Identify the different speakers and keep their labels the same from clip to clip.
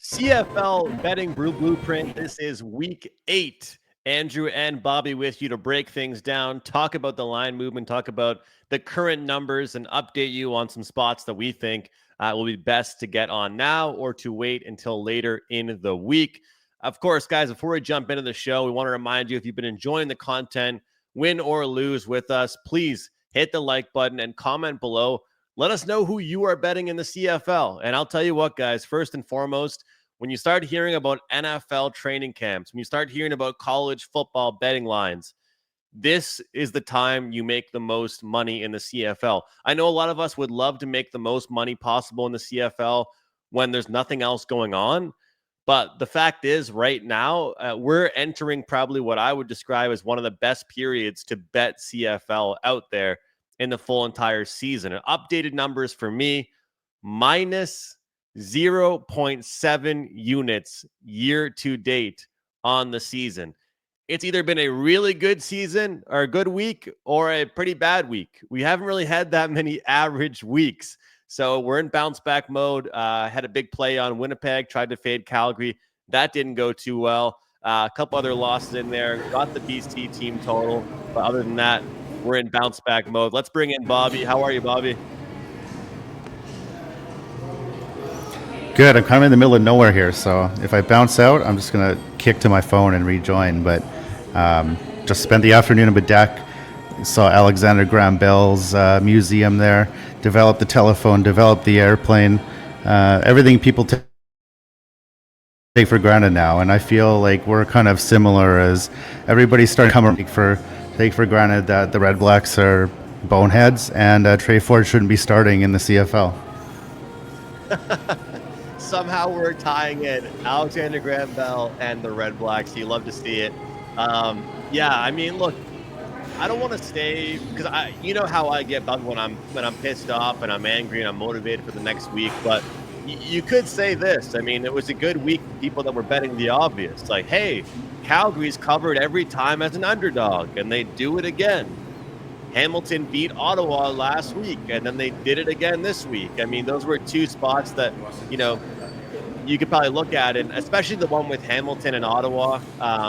Speaker 1: CFL betting blueprint. This is week 8. Andrew and Bobby with you to break things down, talk about the line movement, talk about the current numbers, and update you on some spots that we think will be best to get on now or to wait until later in the week. Of course, guys, before we jump into the show, we want to remind you, if you've been enjoying the content, win or lose with us, please hit the like button and comment below. Let us know who you are betting in the CFL. And I'll tell you what, guys, first and foremost, when you start hearing about NFL training camps, when you start hearing about college football betting lines, this is the time you make the most money in the CFL. I know a lot of us would love to make the most money possible in the CFL when there's nothing else going on. But the fact is, right now, we're entering probably what I would describe as one of the best periods to bet CFL out there in the full entire season. And updated numbers for me, minus 0.7 units year to date on the season. It's either been a really good season or a good week or a pretty bad week. We haven't really had that many average weeks. So we're in bounce back mode. Had a big play on Winnipeg, tried to fade Calgary. That didn't go too well. A couple other losses in there. Got the BC team total. But other than that, we're in bounce back mode. Let's bring in Bobby. How are you, Bobby?
Speaker 2: Good. I'm kind of in the middle of nowhere here, so if I bounce out, I'm just going to kick to my phone and rejoin. But just spent the afternoon on the deck. Saw Alexander Graham Bell's museum there. Developed the telephone, developed the airplane. Everything people take for granted now, and I feel like we're kind of similar as everybody's starting to take for granted that the Red Blacks are boneheads and Trey Ford shouldn't be starting in the CFL.
Speaker 1: Somehow we're tying in Alexander Graham Bell and the Red Blacks. You love to see it. Yeah, I mean, look, I don't want to stay because you know how I get bugged when I'm pissed off and I'm angry and I'm motivated for the next week. But you could say this. I mean, it was a good week for people that were betting the obvious. Like, hey, Calgary's covered every time as an underdog, and they do it again. Hamilton beat Ottawa last week, and then they did it again this week. I mean, those were two spots that, you could probably look at it, especially the one with Hamilton and Ottawa.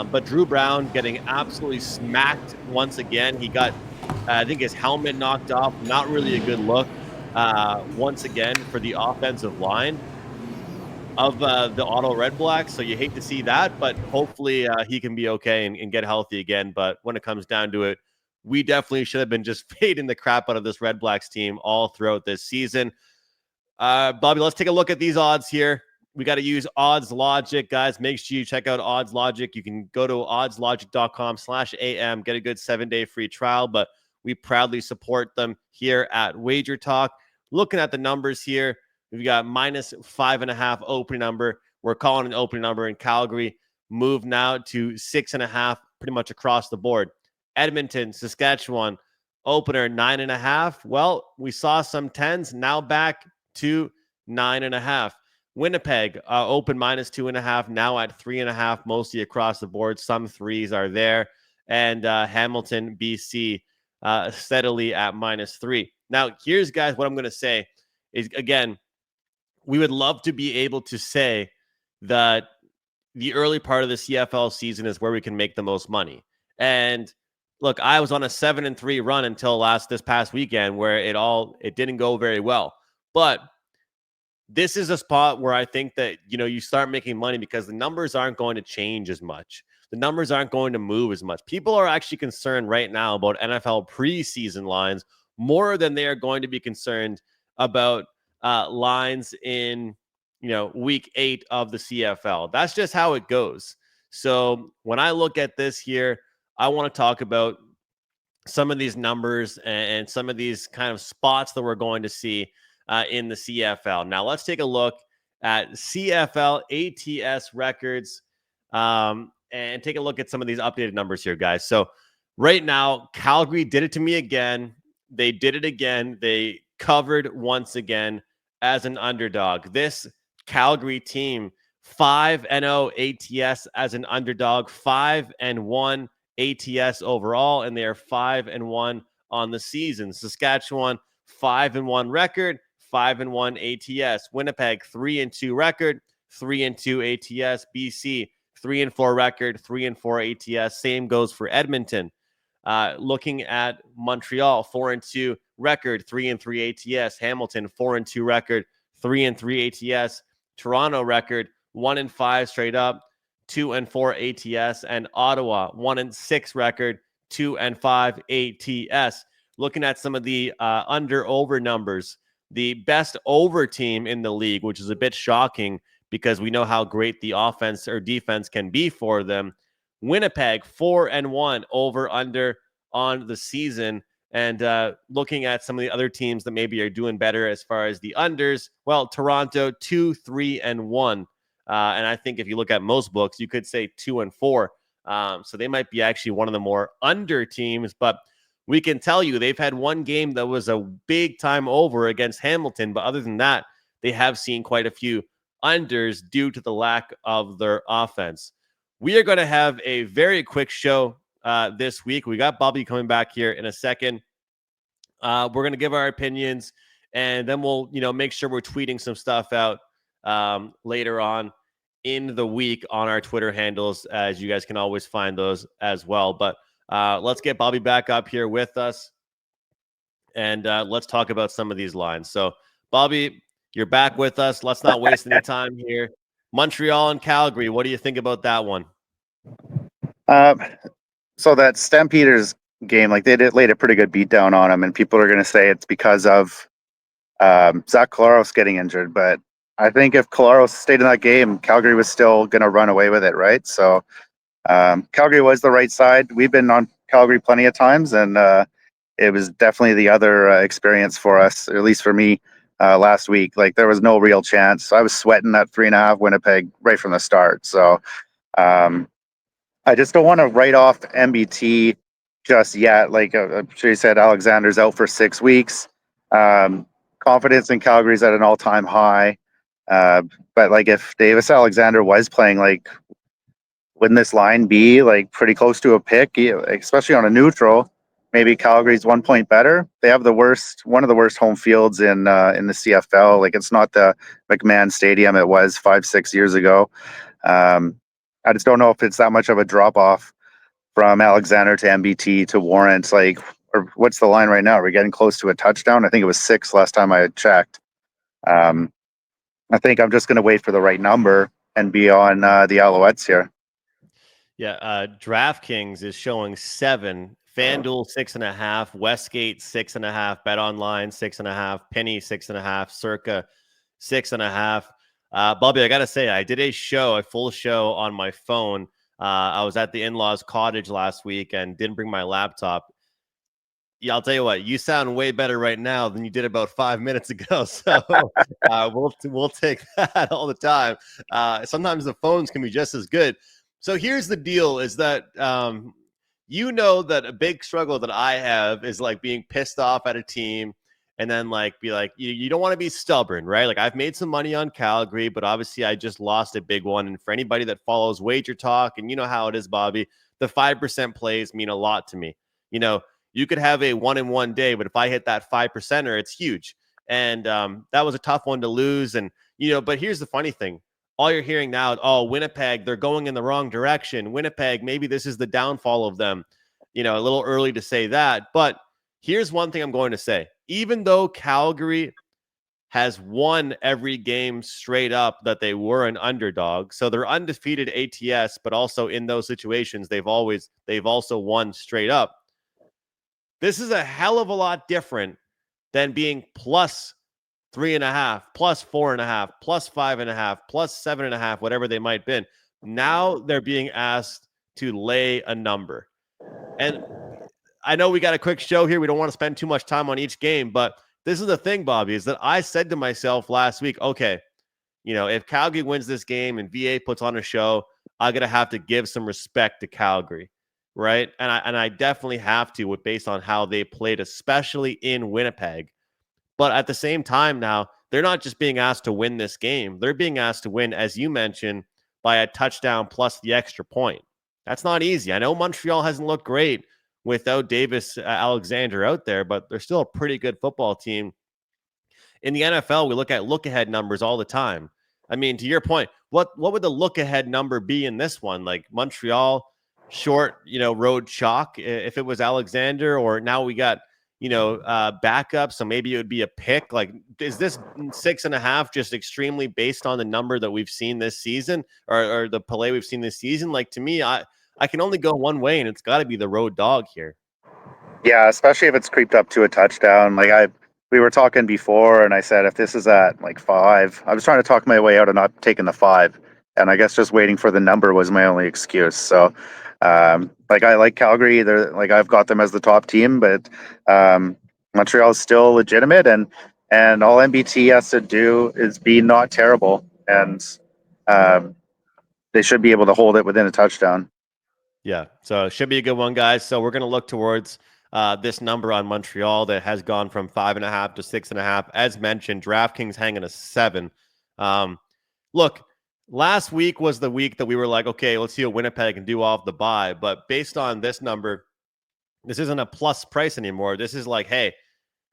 Speaker 1: But Drew Brown getting absolutely smacked once again. He got, I think, his helmet knocked off. Not really a good look once again for the offensive line of the Ottawa Red Blacks. So you hate to see that, but hopefully he can be okay and get healthy again. But when it comes down to it, we definitely should have been just fading the crap out of this Red Blacks team all throughout this season. Bobby, let's take a look at these odds here. We got to use Odds Logic, guys. Make sure you check out Odds Logic. You can go to oddslogic.com/am, get a good 7-day free trial, but we proudly support them here at Wager Talk. Looking at the numbers here, we've got minus 5.5 opening number. We're calling an opening number in Calgary. Move now to 6.5 pretty much across the board. Edmonton, Saskatchewan, opener 9.5. Well, we saw some 10s, now back to 9.5. Winnipeg, open minus 2.5, now at 3.5, mostly across the board. Some threes are there. And Hamilton, BC, steadily at minus 3. Now, here's, guys, what I'm going to say is, again, we would love to be able to say that the early part of the CFL season is where we can make the most money. And look, I was on a 7-3 run until this past weekend where it didn't go very well. But this is a spot where I think that, you start making money because the numbers aren't going to change as much. The numbers aren't going to move as much. People are actually concerned right now about NFL preseason lines more than they are going to be concerned about lines in, week 8 of the CFL. That's just how it goes. So when I look at this here, I want to talk about some of these numbers and some of these kind of spots that we're going to see in the CFL. Now, let's take a look at CFL ATS Records and take a look at some of these updated numbers here, guys. So right now, Calgary did it to me again. They did it again. They covered once again as an underdog. This Calgary team, 5-0 ATS as an underdog, 5-1 ATS overall, and they are 5-1 on the season. Saskatchewan, 5-1 record, 5-1 ATS. Winnipeg, 3-2 record, 3-2 ATS. BC 3-4 record, 3-4 ATS. Same goes for Edmonton. Looking at Montreal, 4-2 record, 3-3 ATS. Hamilton, 4-2 record, 3-3 ATS. Toronto record, 1-5 straight up, 2-4 ATS. And Ottawa, 1-6 record, 2-5 ATS. Looking at some of the under-over numbers, the best over team in the league, which is a bit shocking because we know how great the offense or defense can be for them. Winnipeg, 4-1 over under on the season. And looking at some of the other teams that maybe are doing better as far as the unders, well, Toronto, 2-3-1. And I think if you look at most books, you could say 2-4. So they might be actually one of the more under teams, but we can tell you they've had one game that was a big time over against Hamilton. But other than that, they have seen quite a few unders due to the lack of their offense. We are going to have a very quick show this week. We got Bobby coming back here in a second. We're going to give our opinions, and then we'll, make sure we're tweeting some stuff out later on in the week on our Twitter handles, as you guys can always find those as well. But let's get Bobby back up here with us, and let's talk about some of these lines. So, Bobby, you're back with us. Let's not waste any time here. Montreal and Calgary, what do you think about that one?
Speaker 2: So that Stampeders game, like, they laid a pretty good beat down on them, and people are going to say it's because of Zach Collaros getting injured. But I think if Collaros stayed in that game, Calgary was still going to run away with it, right? So Calgary was the right side. We've been on Calgary plenty of times, and it was definitely the other experience for us, or at least for me, last week. Like, there was no real chance. I was sweating that 3.5 Winnipeg right from the start. So I just don't want to write off MBT just yet. Like, I'm sure you said Alexander's out for 6 weeks. Confidence in Calgary's at an all-time high. But like, if Davis Alexander was playing, like, wouldn't this line be like pretty close to a pick, especially on a neutral? Maybe Calgary's 1 point better. They have one of the worst home fields in the CFL. Like, it's not the McMahon Stadium it was 5-6 years ago. I just don't know if it's that much of a drop off from Alexander to MBT to warrant, like, or what's the line right now? Are we getting close to a touchdown? I think it was 6 last time I had checked. I think I'm just going to wait for the right number and be on the Alouettes here.
Speaker 1: Yeah, DraftKings is showing 7. FanDuel 6.5, Westgate 6.5, BetOnline 6.5, Penny 6.5, Circa 6.5. Bobby, I gotta say, I did a full show on my phone. I was at the in-laws' cottage last week and didn't bring my laptop. Yeah, I'll tell you what, you sound way better right now than you did about 5 minutes ago. So we'll take that all the time. Sometimes the phones can be just as good. So here's the deal: is that that a big struggle that I have is like being pissed off at a team and then like be like, you don't want to be stubborn, right? Like, I've made some money on Calgary, but obviously I just lost a big one. And for anybody that follows Wager Talk, and you know how it is, Bobby, the 5% plays mean a lot to me. You could have a 1-in-1 day, but if I hit that 5%er, it's huge. And that was a tough one to lose. And, but here's the funny thing. All you're hearing now is, oh, Winnipeg, they're going in the wrong direction. Winnipeg, maybe this is the downfall of them. A little early to say that. But here's one thing I'm going to say. Even though Calgary has won every game straight up that they were an underdog, so they're undefeated ATS, but also in those situations, they've also won straight up. This is a hell of a lot different than being plus 3.5, plus 4.5, plus 5.5, plus 7.5, whatever they might be. Now they're being asked to lay a number. And I know we got a quick show here. We don't want to spend too much time on each game, but this is the thing, Bobby, is that I said to myself last week, okay, if Calgary wins this game and VA puts on a show, I'm going to have to give some respect to Calgary, right? And I definitely have to, based on how they played, especially in Winnipeg. But at the same time now, they're not just being asked to win this game. They're being asked to win, as you mentioned, by a touchdown plus the extra point. That's not easy. I know Montreal hasn't looked great without Davis Alexander out there, but they're still a pretty good football team. In the NFL, we look at look-ahead numbers all the time. I mean, to your point, what would the look ahead number be in this one? Like Montreal short, road chalk if it was Alexander, or now we got, backup. So maybe it would be a pick. Like, is this 6.5 just extremely based on the number that we've seen this season or the play we've seen this season? Like, to me, I can only go one way, and it's got to be the road dog here.
Speaker 2: Yeah, especially if it's creeped up to a touchdown. We were talking before, and I said if this is at like 5, I was trying to talk my way out of not taking the 5, and I guess just waiting for the number was my only excuse. So, I like Calgary. They're I've got them as the top team, but Montreal is still legitimate, and all MBT has to do is be not terrible, and they should be able to hold it within a touchdown.
Speaker 1: Yeah, so it should be a good one, guys. So we're going to look towards this number on Montreal that has gone from 5.5 to 6.5. As mentioned, DraftKings hanging a 7. Look, last week was the week that we were like, okay, let's see what Winnipeg can do off the bye. But based on this number, this isn't a plus price anymore. This is like, hey,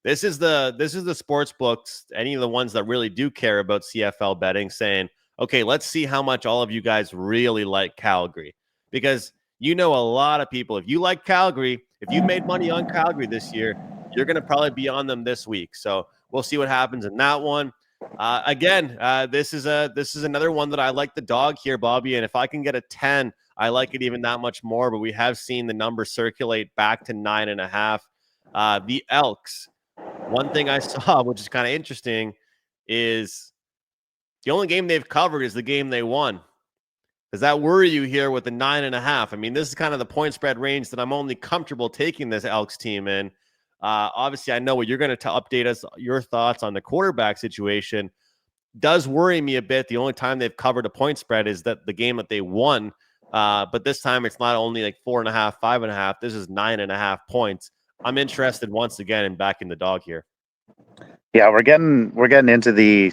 Speaker 1: this is the sports books, any of the ones that really do care about CFL betting, saying, okay, let's see how much all of you guys really like Calgary, because a lot of people, if you like Calgary, if you've made money on Calgary this year, you're going to probably be on them this week. So we'll see what happens in that one. This is another one that I like the dog here, Bobby. And if I can get a 10, I like it even that much more. But we have seen the number circulate back to 9.5. The Elks. One thing I saw, which is kind of interesting, is the only game they've covered is the game they won. Does that worry you here with the 9.5? I mean, this is kind of the point spread range that I'm only comfortable taking this Elks team in. Obviously, I know what you're going to update us, your thoughts on the quarterback situation. Does worry me a bit. The only time they've covered a point spread is that the game that they won. But this time it's not only like 4.5, 5.5. This is 9.5 points. I'm interested once again in backing the dog here.
Speaker 2: Yeah, we're getting into the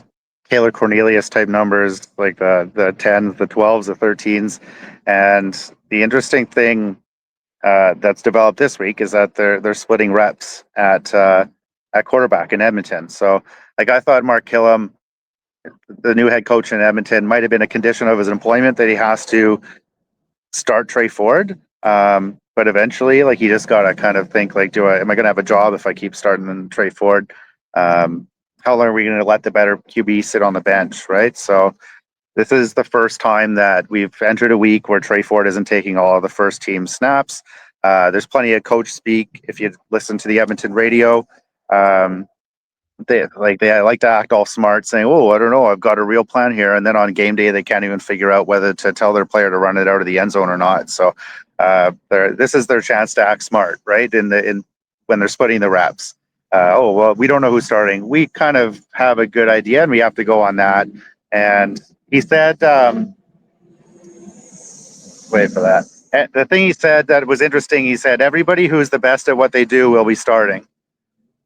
Speaker 2: Taylor Cornelius type numbers, like the 10s, the 12s, the 13s, and the interesting thing that's developed this week is that they're splitting reps at quarterback in Edmonton. So, I thought Mark Killam, the new head coach in Edmonton, might have been a condition of his employment that he has to start Trey Ford. But eventually, he just got to kind of think, am I going to have a job if I keep starting Trey Ford? How long are we going to let the better QB sit on the bench, right? So this is the first time that we've entered a week where Trey Ford isn't taking all of the first team snaps. There's plenty of coach speak. If you listen to the Edmonton radio, they like to act all smart, saying, "Oh, I don't know, I've got a real plan here," and then on game day they can't even figure out whether to tell their player to run it out of the end zone or not. So this is their chance to act smart, right? In when they're splitting the reps. We don't know who's starting. We kind of have a good idea, and we have to go on that. And he said, wait for that. And the thing he said that was interesting, he said, everybody who's the best at what they do will be starting.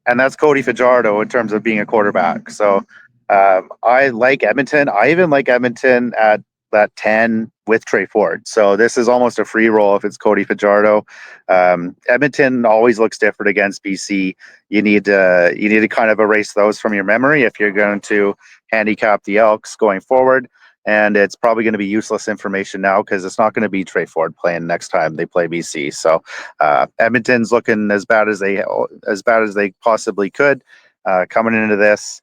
Speaker 2: And that's Cody Fajardo in terms of being a quarterback. So I like Edmonton. I even like Edmonton at that 10 with Trey Ford. So this is almost a free roll if it's Cody Fajardo. Edmonton always looks different against BC. You need to kind of erase those from your memory if you're going to handicap the Elks going forward. And it's probably going to be useless information now because it's not going to be Trey Ford playing next time they play BC. So Edmonton's looking as bad as they possibly could coming into this.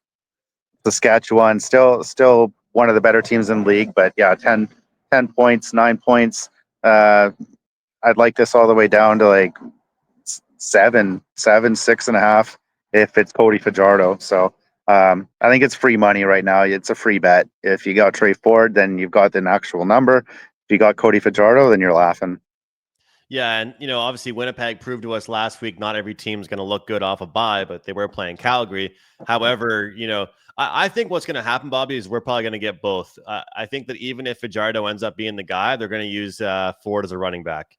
Speaker 2: Saskatchewan still one of the better teams in the league, but yeah, 10 points, 9 points. I'd like this all the way down to like 7, 6.5 if it's Cody Fajardo. So I think it's free money right now. It's a free bet. If you got Trey Ford, then you've got an actual number. If you got Cody Fajardo, then you're laughing.
Speaker 1: Yeah, and obviously Winnipeg proved to us last week not every team's going to look good off a bye, but they were playing Calgary. However, I think what's going to happen, Bobby, is we're probably going to get both. I think that even if Fajardo ends up being the guy, they're going to use Ford as a running back.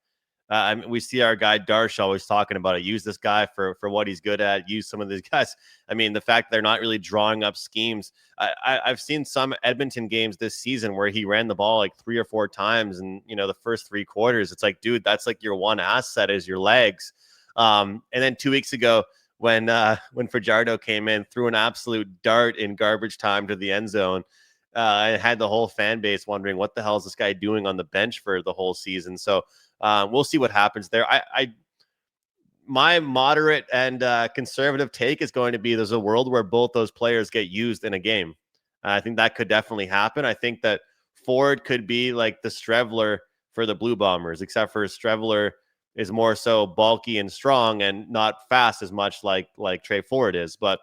Speaker 1: We see our guy Darsh always talking about it. Use this guy for what he's good at. Use some of these guys. I mean, the fact they're not really drawing up schemes. I've seen some Edmonton games this season where he ran the ball like 3 or 4 times, and the first 3 quarters, it's like, dude, that's like your one asset is your legs. And then 2 weeks ago, when Fajardo came in, threw an absolute dart in garbage time to the end zone. and had the whole fan base wondering what the hell is this guy doing on the bench for the whole season. So we'll see what happens there. My moderate and conservative take is going to be there's a world where both those players get used in a game. I think that could definitely happen. I think that Ford could be like the Strevler for the Blue Bombers, except for Strevler is more so bulky and strong and not fast as much like Trey Ford is. But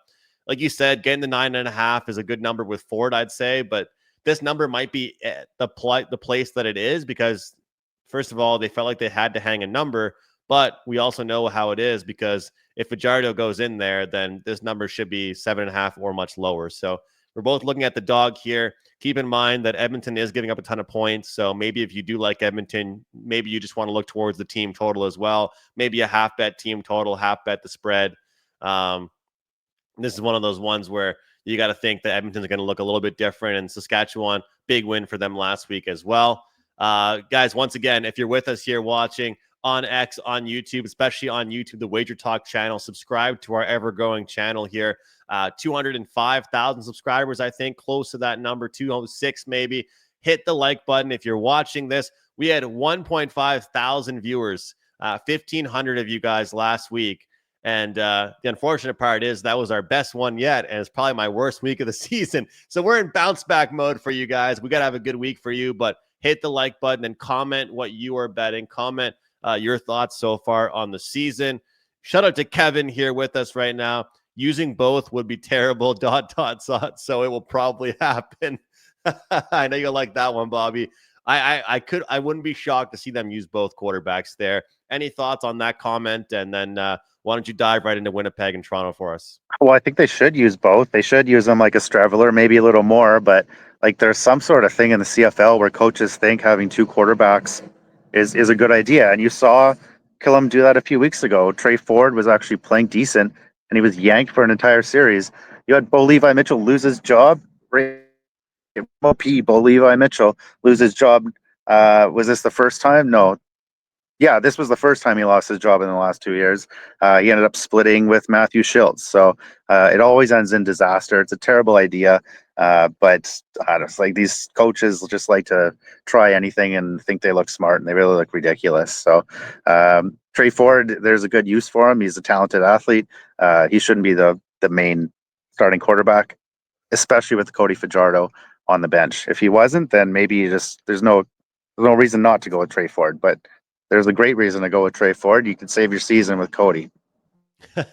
Speaker 1: like you said, getting the 9.5 is a good number with Ford, I'd say. But this number might be the place that it is because, first of all, they felt like they had to hang a number. But we also know how it is because if Fajardo goes in there, then this number should be 7.5 or much lower. So we're both looking at the dog here. Keep in mind that Edmonton is giving up a ton of points. So maybe if you do like Edmonton, maybe you just want to look towards the team total as well. Maybe a half bet team total, half bet the spread. This is one of those ones where you got to think that Edmonton's going to look a little bit different. And Saskatchewan, big win for them last week as well. Guys, once again, if you're with us here watching on X, on YouTube, especially on YouTube, the Wager Talk channel, subscribe to our ever-growing channel here. 205,000 subscribers, I think, close to that number, 206 maybe. Hit the like button if you're watching this. We had 1.5 thousand viewers, 1,500 of you guys last week. And the unfortunate part is that was our best one yet, and it's probably my worst week of the season. So we're in bounce back mode for you guys. We got to have a good week for you, but hit the like button and comment what you are betting. Comment your thoughts so far on the season. Shout out to Kevin here with us right now. Using both would be terrible, ... So it will probably happen. I know you'll like that one, Bobby. I wouldn't be shocked to see them use both quarterbacks there. Any thoughts on that comment? And then why don't you dive right into Winnipeg and Toronto for us?
Speaker 2: Well, I think they should use both. They should use them like a Streveler, maybe a little more, but like there's some sort of thing in the CFL where coaches think having two quarterbacks is a good idea. And you saw Killam do that a few weeks ago. Trey Ford was actually playing decent and he was yanked for an entire series. You had Bo Levi Mitchell lose his job. Bo Levi Mitchell lose his job. Was this the first time? No. Yeah, this was the first time he lost his job in the last 2 years. He ended up splitting with Matthew Schiltz. So it always ends in disaster. It's a terrible idea. But it's like these coaches just like to try anything and think they look smart, and they really look ridiculous. So Trey Ford, there's a good use for him. He's a talented athlete. He shouldn't be the main starting quarterback, especially with Cody Fajardo on the bench. If he wasn't, then maybe there's no reason not to go with Trey Ford. But there's a great reason to go with Trey Ford. You can save your season with Cody.
Speaker 1: All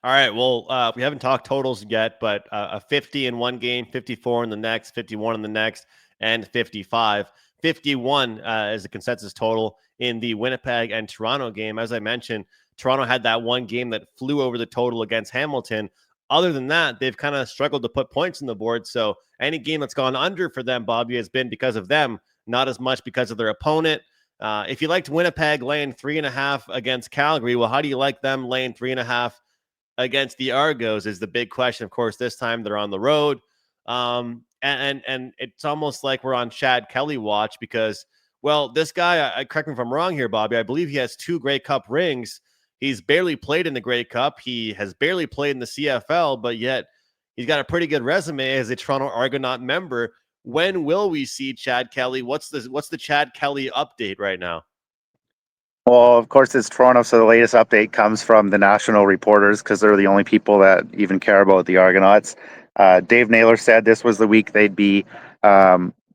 Speaker 1: right. Well, we haven't talked totals yet, but a 50 in one game, 54 in the next, 51 in the next, and 55. 51 is the consensus total in the Winnipeg and Toronto game. As I mentioned, Toronto had that one game that flew over the total against Hamilton. Other than that, they've kind of struggled to put points on the board. So any game that's gone under for them, Bobby, has been because of them, not as much because of their opponent. If you liked Winnipeg laying 3.5 against Calgary, well, how do you like them laying 3.5 against the Argos is the big question. Of course, this time they're on the road. And it's almost like we're on Chad Kelly watch because, well, this guy, correct me if I'm wrong here, Bobby, I believe he has 2 Grey Cup rings. He's barely played in the Grey Cup. He has barely played in the CFL, but yet he's got a pretty good resume as a Toronto Argonaut member. When will we see Chad Kelly? What's the Chad Kelly update right now?
Speaker 2: Well, of course, it's Toronto, so the latest update comes from the national reporters because they're the only people that even care about the Argonauts. Dave Naylor said this was the week they'd be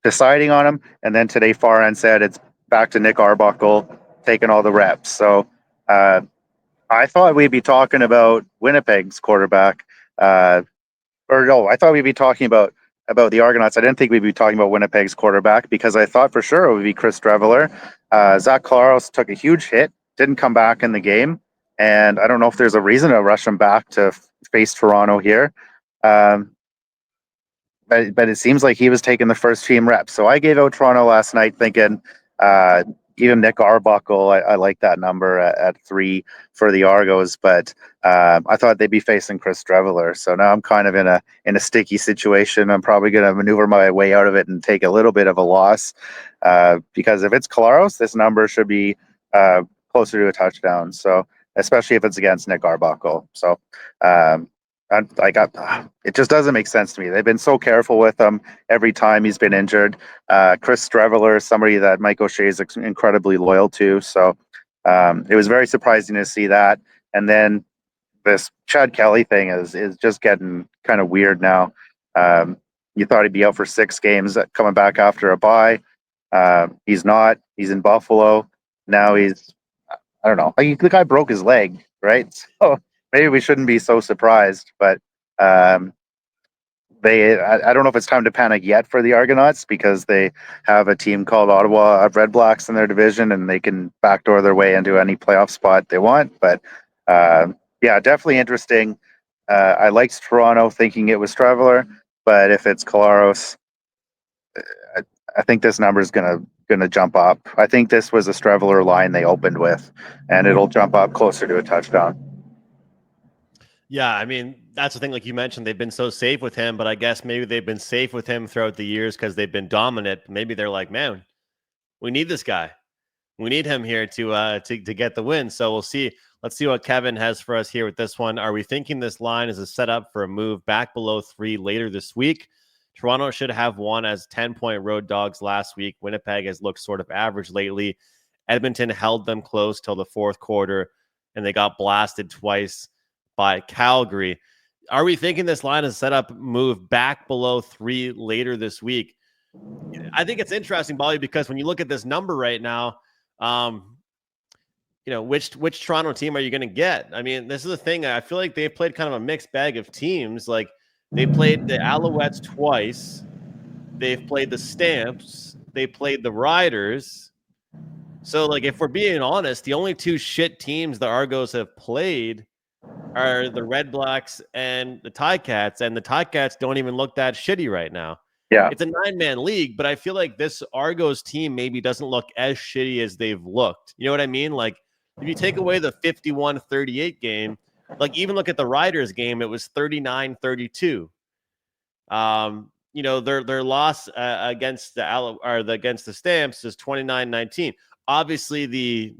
Speaker 2: deciding on him, and then today Farhan said it's back to Nick Arbuckle taking all the reps. So I thought we'd be talking about Winnipeg's quarterback. I thought we'd be talking about the Argonauts. I didn't think we'd be talking about Winnipeg's quarterback because I thought for sure it would be Chris Streveler. Zach Collaros took a huge hit, didn't come back in the game, and I don't know if there's a reason to rush him back to face Toronto here. But it seems like he was taking the first team reps. So I gave out Toronto last night thinking even Nick Arbuckle, I like that number at 3 for the Argos, but I thought they'd be facing Chris Streveler. So now I'm kind of in a sticky situation. I'm probably going to maneuver my way out of it and take a little bit of a loss because if it's Collaros, this number should be closer to a touchdown. So especially if it's against Nick Arbuckle. So it just doesn't make sense to me. They've been so careful with him every time he's been injured. Chris Streveler is somebody that Mike O'Shea is incredibly loyal to. So it was very surprising to see that. And then this Chad Kelly thing is just getting kind of weird now. You thought he'd be out for 6 games coming back after a bye. He's not. He's in Buffalo. Now he's, I don't know. Like, the guy broke his leg, right? So maybe we shouldn't be so surprised. But I don't know if it's time to panic yet for the Argonauts, because they have a team called Ottawa Red Blacks in their division, and they can backdoor their way into any playoff spot they want. But yeah, definitely interesting. I liked Toronto thinking it was Traveler, but if it's Collaros, I think this number is gonna jump up. I think this was a Streveler line they opened with, and it'll jump up closer to a touchdown.
Speaker 1: Yeah, I mean, that's the thing. Like you mentioned, they've been so safe with him, but I guess maybe they've been safe with him throughout the years because they've been dominant. Maybe they're like, man, we need this guy. We need him here to get the win. So we'll see. Let's see what Kevin has for us here with this one. Are we thinking this line is a setup for a move back below 3 later this week? Toronto should have won as 10-point road dogs last week. Winnipeg has looked sort of average lately. Edmonton held them close till the fourth quarter, and they got blasted twice by Calgary. Are we thinking this line is set up move back below 3 later this week? I think it's interesting, Bobby, because when you look at this number right now, which Toronto team are you going to get? I mean, this is the thing. I feel like they've played kind of a mixed bag of teams. Like, they played the Alouettes twice. They've played the Stamps. They played the Riders. So, like, if we're being honest, the only 2 shit teams the Argos have played are the Red Blacks and the Ticats, and the Ticats don't even look that shitty right now.
Speaker 2: Yeah.
Speaker 1: It's a 9-man league, but I feel like this Argos team maybe doesn't look as shitty as they've looked. You know what I mean? Like, if you take away the 51-38 game, like, even look at the Riders game, it was 39-32. Their loss against against the Stamps is 29-19. Obviously, the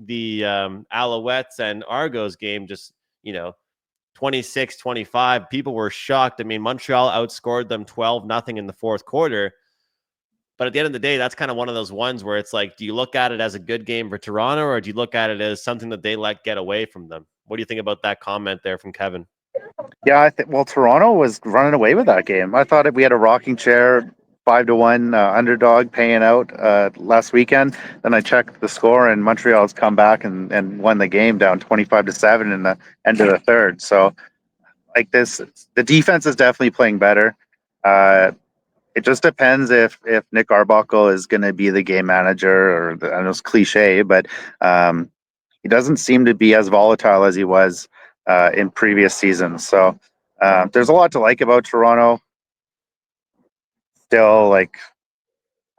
Speaker 1: Alouettes and Argos game just 26-25. People were shocked. I mean, Montreal outscored them 12-0 in the fourth quarter. But at the end of the day, that's kind of one of those ones where it's like, do you look at it as a good game for Toronto, or do you look at it as something that they let get away from them? What do you think about that comment there from Kevin?
Speaker 2: Yeah, Toronto was running away with that game. I thought we had a rocking chair 5-1 underdog paying out last weekend. Then I checked the score, and Montreal's come back and won the game down 25-7 in the end of the third. So, like, the defense is definitely playing better. It just depends if Nick Arbuckle is going to be the game manager, I know it's cliche, but he doesn't seem to be as volatile as he was in previous seasons. So there's a lot to like about Toronto. Still, like,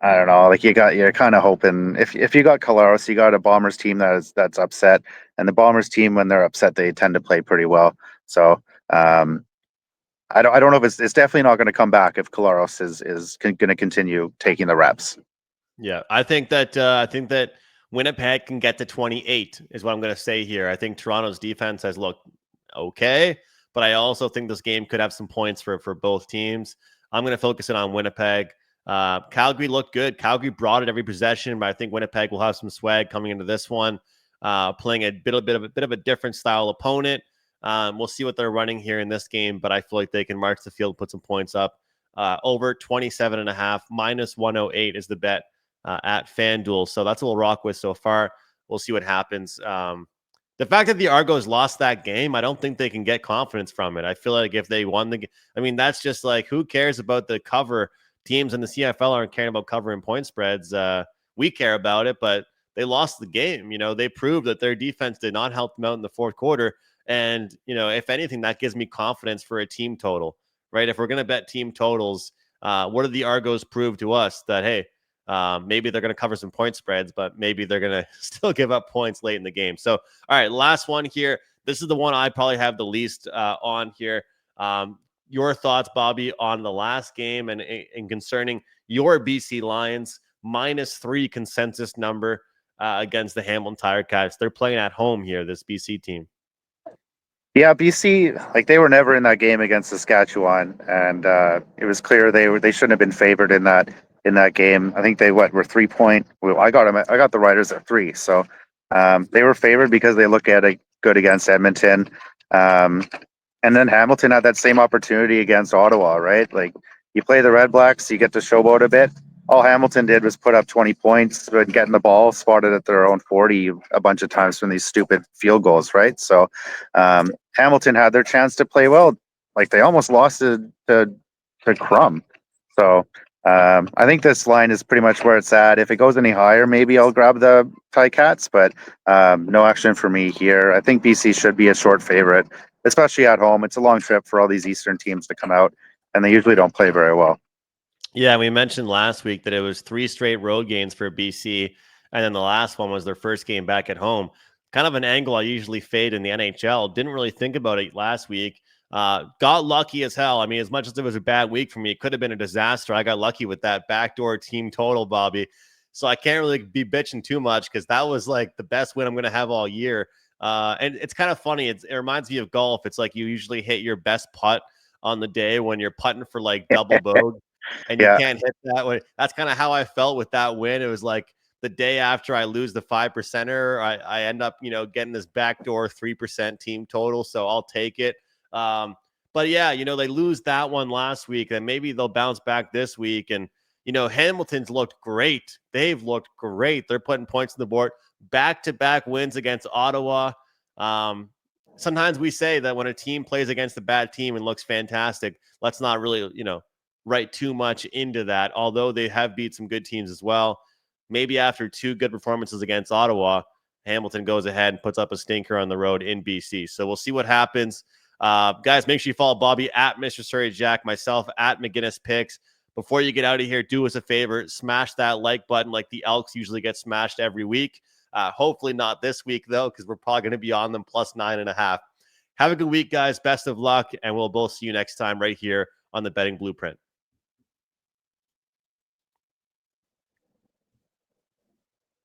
Speaker 2: I don't know, like, you're kind of hoping if you got Collaros, you got a Bombers team that's upset, and the Bombers team, when they're upset, they tend to play pretty well. So I don't know if it's definitely not going to come back if Collaros is going to continue taking the reps.
Speaker 1: Yeah, I think that Winnipeg can get to 28 is what I'm going to say here. I think Toronto's defense has looked okay, but I also think this game could have some points for both teams. I'm going to focus it on Winnipeg. Calgary looked good. Calgary brought it every possession, but I think Winnipeg will have some swag coming into this one, playing a bit of a different style opponent. We'll see what they're running here in this game, but I feel like they can march the field, put some points up. Over 27.5, minus 108 is the bet at FanDuel. So that's what we'll rock with so far. We'll see what happens. The fact that the Argos lost that game, I don't think they can get confidence from it. I feel like if they won the game, I mean, that's just like, who cares about the cover? Teams in the CFL aren't caring about covering point spreads. We care about it, but they lost the game. They proved that their defense did not help them out in the fourth quarter. And, if anything, that gives me confidence for a team total, right? If we're going to bet team totals, what did the Argos prove to us? That, hey, maybe they're going to cover some point spreads, but maybe they're going to still give up points late in the game. So, all right, last one here. This is the one I probably have the least on here. Your thoughts, Bobby, on the last game and concerning your BC Lions, -3 consensus number against the Hamilton Tiger Cats. They're playing at home here, this BC team.
Speaker 2: Yeah, BC, like they were never in that game against Saskatchewan, and it was clear they shouldn't have been favored in that game. I think they were 3 point. Well, I got the Riders at 3, so they were favored because they look at it good against Edmonton, um, and then Hamilton had that same opportunity against Ottawa, right? Like you play the Red Blacks, you get to showboat a bit. All Hamilton did was put up 20 points, but getting the ball spotted at their own 40 a bunch of times from these stupid field goals, right? So Hamilton had their chance to play well. Like they almost lost to Crum. So I think this line is pretty much where it's at. If it goes any higher, maybe I'll grab the Ticats, but no action for me here. I think BC should be a short favorite, especially at home. It's a long trip for all these Eastern teams to come out, and they usually don't play very well.
Speaker 1: Yeah, we mentioned last week that it was 3 straight road games for BC, and then the last one was their first game back at home. Kind of an angle I usually fade in the NHL. Didn't really think about it last week. Got lucky as hell. I mean, as much as it was a bad week for me, it could have been a disaster. I got lucky with that backdoor team total, Bobby. So I can't really be bitching too much because that was like the best win I'm going to have all year. And it's kind of funny. It reminds me of golf. It's like you usually hit your best putt on the day when you're putting for like double bogey and you
Speaker 2: Yeah.
Speaker 1: can't hit that way. That's kind of how I felt with that win. It was like the day after I lose the 5%er, I end up, getting this backdoor 3% team total. So I'll take it. But yeah, they lose that one last week and maybe they'll bounce back this week. And, Hamilton's looked great. They've looked great. They're putting points on the board, back-to-back wins against Ottawa. Sometimes we say that when a team plays against a bad team and looks fantastic, let's not really, write too much into that, although they have beat some good teams as well. Maybe after 2 good performances against Ottawa, Hamilton goes ahead and puts up a stinker on the road in BC. So we'll see what happens. Guys, make sure you follow Bobby at Mr. Surrey Jack, myself at McInnis Picks. Before you get out of here, do us a favor, smash that like button like the Elks usually get smashed every week. Hopefully not this week, though, because we're probably going to be on them plus 9.5. Have a good week, guys. Best of luck, and we'll both see you next time right here on the Betting Blueprint.